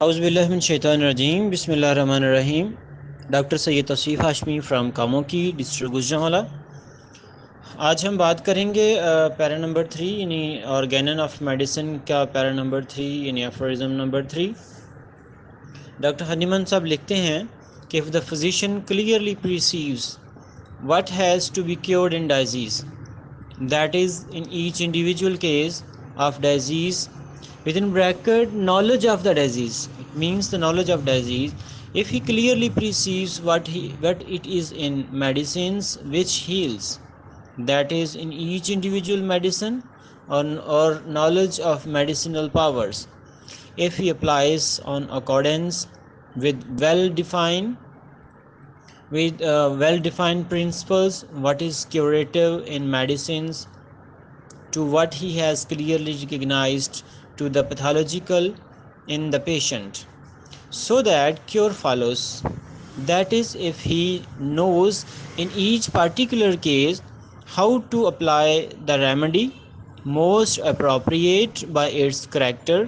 اعوذ باللہ من الشیطان الرجیم، بسم اللہ الرحمن الرحیم۔ Doctor Syed Tauseef Hashmi from Kamoke district Gujranwala. آج ہم بات کریں گے پیرا نمبر 3 یعنی آرگینن آف میڈیسن کا پیرا نمبر 3 یعنی ایفورزم نمبر 3۔ ڈاکٹر ہنیمان صاحب لکھتے ہیں کہ if the physician clearly perceives what has to be cured in disease, that is in each individual case of disease, within bracket knowledge of the disease, it means the knowledge of disease, if he clearly perceives what it is in medicines which heals, that is in each individual medicine or knowledge of medicinal powers, if he applies on accordance with well-defined principles what is curative in medicines to what he has clearly recognized to the pathological in the patient, so that cure follows. That is, if he knows in each particular case how to apply the remedy most appropriate by its character,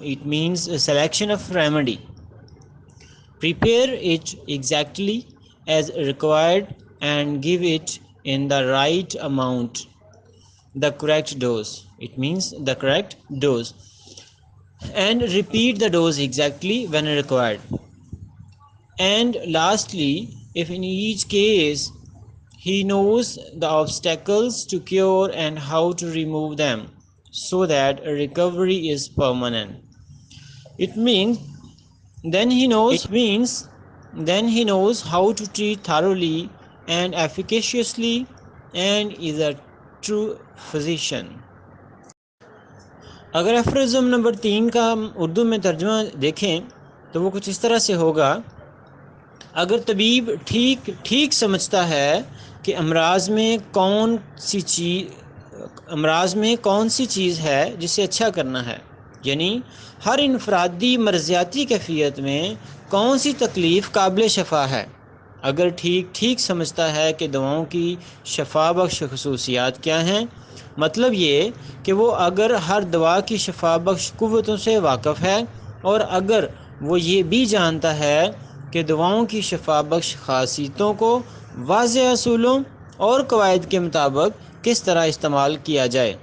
it means a selection of remedy, prepare it exactly as required and give it in the right amount, the correct dose, it means the correct dose, and repeat the dose exactly when required. And lastly, if in each case he knows the obstacles to cure and how to remove them so that a recovery is permanent, it means then he knows how to treat thoroughly and efficaciously and is a true physician. اگر ایفورزم number 3 کا ہم اردو میں ترجمہ دیکھیں تو وہ کچھ اس طرح سے ہوگا: اگر طبیب ٹھیک سمجھتا ہے کہ امراض میں کون سی چیز ہے جسے اچھا کرنا ہے، یعنی ہر انفرادی مرضیاتی کیفیت میں کون سی تکلیف قابل شفا ہے، اگر ٹھیک سمجھتا ہے کہ دواؤں کی شفا بخش خصوصیات کیا ہیں، مطلب یہ کہ وہ اگر ہر دوا کی شفا بخش قوتوں سے واقف ہے اور اگر وہ یہ بھی جانتا ہے کہ دواؤں کی شفا بخش خاصیتوں کو واضح اصولوں اور قواعد کے مطابق کس طرح استعمال کیا جائے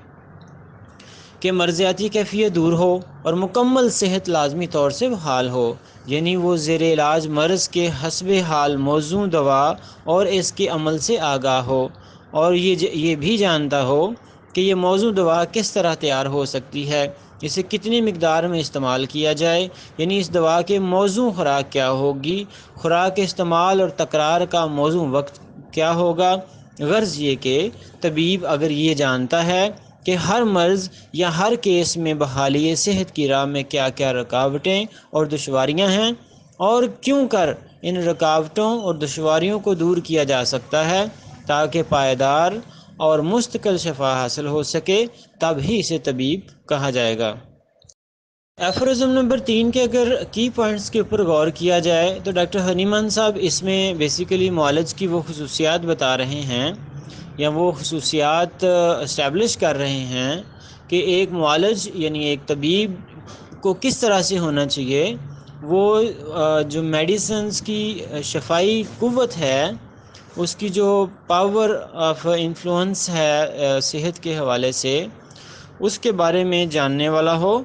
کہ مرضیاتی کیفیت دور ہو اور مکمل صحت لازمی طور سے بحال ہو، یعنی وہ زیر علاج مرض کے حسب حال موضوع دوا اور اس کے عمل سے آگاہ ہو، اور یہ بھی جانتا ہو کہ یہ موضوع دوا کس طرح تیار ہو سکتی ہے، اسے کتنی مقدار میں استعمال کیا جائے، یعنی اس دوا کے موضوع خوراک کیا ہوگی، خوراک کے استعمال اور تکرار کا موضوع وقت کیا ہوگا۔ غرض یہ کہ طبیب اگر یہ جانتا ہے کہ ہر مرض یا ہر کیس میں بحالی صحت کی راہ میں کیا کیا رکاوٹیں اور دشواریاں ہیں اور کیوں کر ان رکاوٹوں اور دشواریوں کو دور کیا جا سکتا ہے تاکہ پائیدار اور مستقل شفا حاصل ہو سکے، تب ہی اسے طبیب کہا جائے گا۔ ایفورزم نمبر 3 کے اگر کی پوائنٹس کے اوپر غور کیا جائے تو ڈاکٹر ہنیمان صاحب اس میں بیسیکلی معالج کی وہ خصوصیات بتا رہے ہیں یا وہ خصوصیات اسٹیبلش کر رہے ہیں کہ ایک معالج یعنی ایک طبیب کو کس طرح سے ہونا چاہیے، وہ جو میڈیسنز کی شفائی قوت ہے، اس کی جو پاور آف انفلوئنس ہے صحت کے حوالے سے، اس کے بارے میں جاننے والا ہو،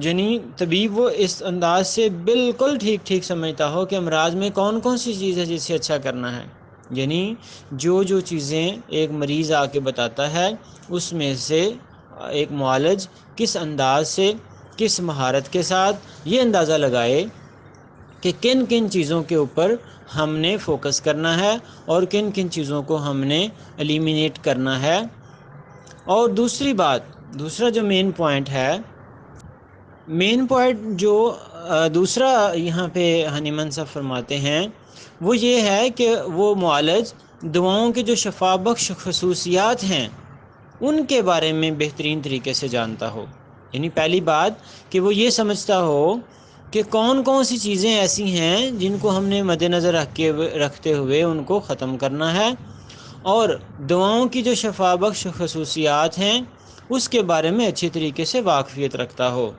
یعنی طبیب وہ اس انداز سے بالکل ٹھیک سمجھتا ہو کہ امراض میں کون سی چیز ہے جسے اچھا کرنا ہے، یعنی جو چیزیں ایک مریض آ کے بتاتا ہے اس میں سے ایک معالج کس انداز سے کس مہارت کے ساتھ یہ اندازہ لگائے کہ کن چیزوں کے اوپر ہم نے فوکس کرنا ہے اور کن چیزوں کو ہم نے ایلیمینیٹ کرنا ہے۔ اور دوسرا جو مین پوائنٹ جو دوسرا یہاں پہ ہنیمان صاحب فرماتے ہیں وہ یہ ہے کہ وہ معالج دواؤں کے جو شفا بخش خصوصیات ہیں ان کے بارے میں بہترین طریقے سے جانتا ہو، یعنی پہلی بات کہ وہ یہ سمجھتا ہو کہ کون سی چیزیں ایسی ہیں جن کو ہم نے مد نظر رکھتے ہوئے ان کو ختم کرنا ہے، اور دواؤں کی جو شفا بخش خصوصیات ہیں اس کے بارے میں اچھی طریقے سے واقفیت رکھتا ہو۔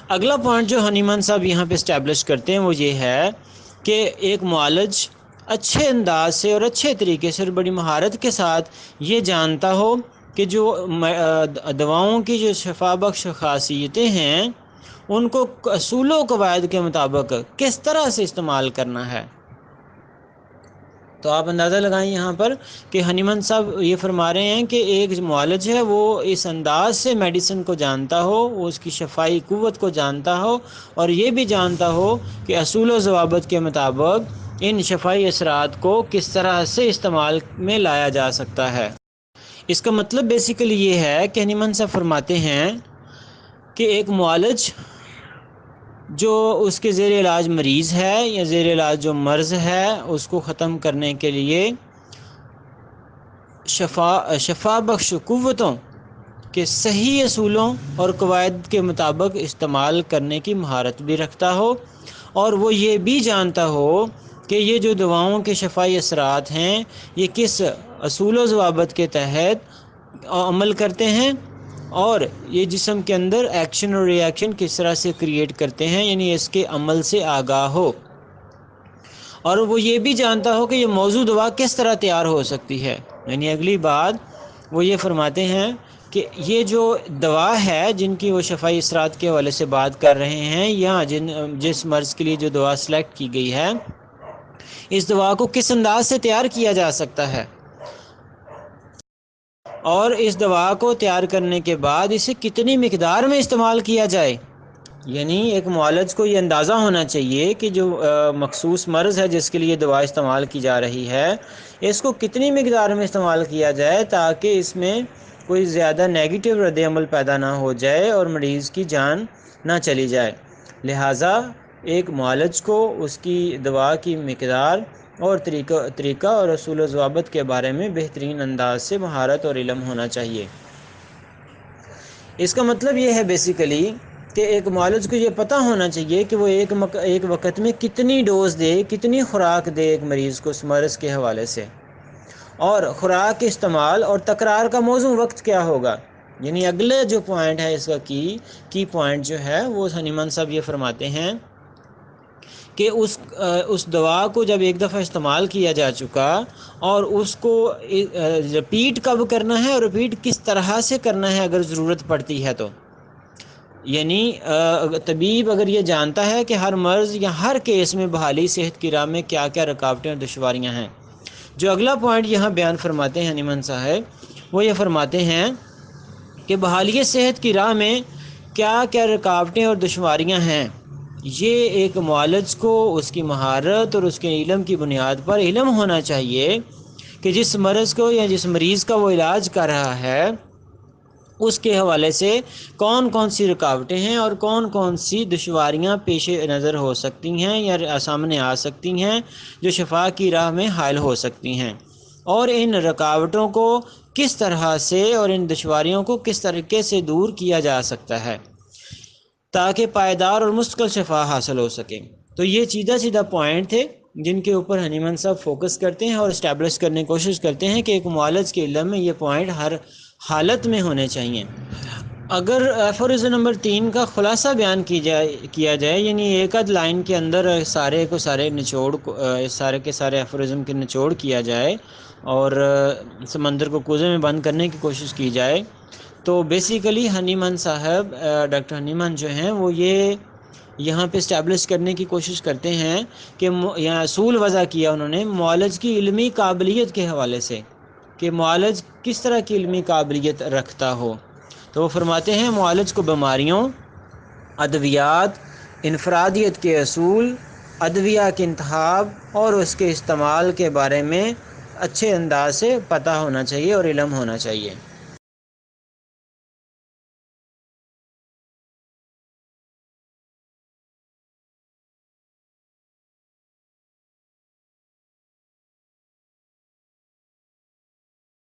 اگلا پوائنٹ جو ہنیمان صاحب یہاں پہ اسٹیبلش کرتے ہیں وہ یہ ہے کہ ایک معالج اچھے انداز سے اور اچھے طریقے سے اور بڑی مہارت کے ساتھ یہ جانتا ہو کہ جو دواؤں کی جو شفا بخش خاصیتیں ہیں ان کو اصول و قواعد کے مطابق کس طرح سے استعمال کرنا ہے۔ تو آپ اندازہ لگائیں یہاں پر کہ ہنیمان صاحب یہ فرما رہے ہیں کہ ایک معالج ہے وہ اس انداز سے میڈیسن کو جانتا ہو، وہ اس کی شفائی قوت کو جانتا ہو، اور یہ بھی جانتا ہو کہ اصول و ضوابط کے مطابق ان شفائی اثرات کو کس طرح سے استعمال میں لایا جا سکتا ہے۔ اس کا مطلب بیسیکلی یہ ہے کہ ہنیمان صاحب فرماتے ہیں کہ ایک معالج جو اس کے زیر علاج مریض ہے یا زیر علاج جو مرض ہے اس کو ختم کرنے کے لیے شفا بخش قوتوں کے صحیح اصولوں اور قواعد کے مطابق استعمال کرنے کی مہارت بھی رکھتا ہو، اور وہ یہ بھی جانتا ہو کہ یہ جو دواؤں کے شفائی اثرات ہیں یہ کس اصول و ضوابط کے تحت عمل کرتے ہیں، اور یہ جسم کے اندر ایکشن اور ری ایکشن کس طرح سے کریٹ کرتے ہیں، یعنی اس کے عمل سے آگاہ ہو، اور وہ یہ بھی جانتا ہو کہ یہ موضوع دوا کس طرح تیار ہو سکتی ہے۔ یعنی اگلی بات وہ یہ فرماتے ہیں کہ یہ جو دوا ہے جن کی وہ شفائی اثرات کے حوالے سے بات کر رہے ہیں، یا جس مرض کے لیے جو دوا سلیکٹ کی گئی ہے، اس دوا کو کس انداز سے تیار کیا جا سکتا ہے، اور اس دوا کو تیار کرنے کے بعد اسے کتنی مقدار میں استعمال کیا جائے۔ یعنی ایک معالج کو یہ اندازہ ہونا چاہیے کہ جو مخصوص مرض ہے جس کے لیے دوا استعمال کی جا رہی ہے، اس کو کتنی مقدار میں استعمال کیا جائے تاکہ اس میں کوئی زیادہ نیگیٹو رد عمل پیدا نہ ہو جائے اور مریض کی جان نہ چلی جائے۔ لہٰذا ایک معالج کو اس کی دوا کی مقدار اور طریقہ اور اصول و ضوابط کے بارے میں بہترین انداز سے مہارت اور علم ہونا چاہیے۔ اس کا مطلب یہ ہے بیسیکلی کہ ایک معالج کو یہ پتہ ہونا چاہیے کہ وہ ایک وقت میں کتنی ڈوز دے، کتنی خوراک دے ایک مریض کو اس مرض کے حوالے سے، اور خوراک کے استعمال اور تکرار کا موزوں وقت کیا ہوگا۔ یعنی اگلے جو پوائنٹ ہے اس کا کی پوائنٹ جو ہے وہ ہنیمان صاحب یہ فرماتے ہیں کہ اس دوا کو جب ایک دفعہ استعمال کیا جا چکا، اور اس کو رپیٹ کب کرنا ہے اور رپیٹ کس طرح سے کرنا ہے اگر ضرورت پڑتی ہے تو۔ یعنی طبیب اگر یہ جانتا ہے کہ ہر مرض یا ہر کیس میں بحالی صحت کی راہ میں کیا کیا رکاوٹیں اور دشواریاں ہیں۔ جو اگلا پوائنٹ یہاں بیان فرماتے ہیں ہنیمان صاحب، وہ یہ فرماتے ہیں کہ بحالی صحت کی راہ میں کیا کیا رکاوٹیں اور دشواریاں ہیں، یہ ایک معالج کو اس کی مہارت اور اس کے علم کی بنیاد پر علم ہونا چاہیے کہ جس مرض کو یا جس مریض کا وہ علاج کر رہا ہے اس کے حوالے سے کون کون سی رکاوٹیں ہیں اور کون کون سی دشواریاں پیش نظر ہو سکتی ہیں یا سامنے آ سکتی ہیں جو شفا کی راہ میں حائل ہو سکتی ہیں، اور ان رکاوٹوں کو کس طرح سے اور ان دشواریوں کو کس طریقے سے دور کیا جا سکتا ہے تاکہ پائیدار اور مستقل شفا حاصل ہو سکے۔ تو یہ سیدھا پوائنٹ تھے جن کے اوپر ہنیمان صاحب فوکس کرتے ہیں اور اسٹیبلش کرنے کی کوشش کرتے ہیں کہ ایک معالج کے علم میں یہ پوائنٹ ہر حالت میں ہونے چاہیے۔ اگر ایفورزم نمبر 3 کا خلاصہ بیان کیا جائے، یعنی ایک آدھ لائن کے اندر سارے کے سارے ایفورزم کے نچوڑ کیا جائے اور سمندر کو کوزے میں بند کرنے کی کوشش کی جائے، تو بیسیکلی ہنیمان صاحب ڈاکٹر ہنیمان جو ہیں وہ یہ یہاں پہ اسٹیبلش کرنے کی کوشش کرتے ہیں کہ یہاں اصول وضع کیا انہوں نے معالج کی علمی قابلیت کے حوالے سے کہ معالج کس طرح کی علمی قابلیت رکھتا ہو۔ تو وہ فرماتے ہیں معالج کو بیماریوں، ادویات، انفرادیت کے اصول، ادویہ کے انتخاب اور اس کے استعمال کے بارے میں اچھے انداز سے پتہ ہونا چاہیے اور علم ہونا چاہیے۔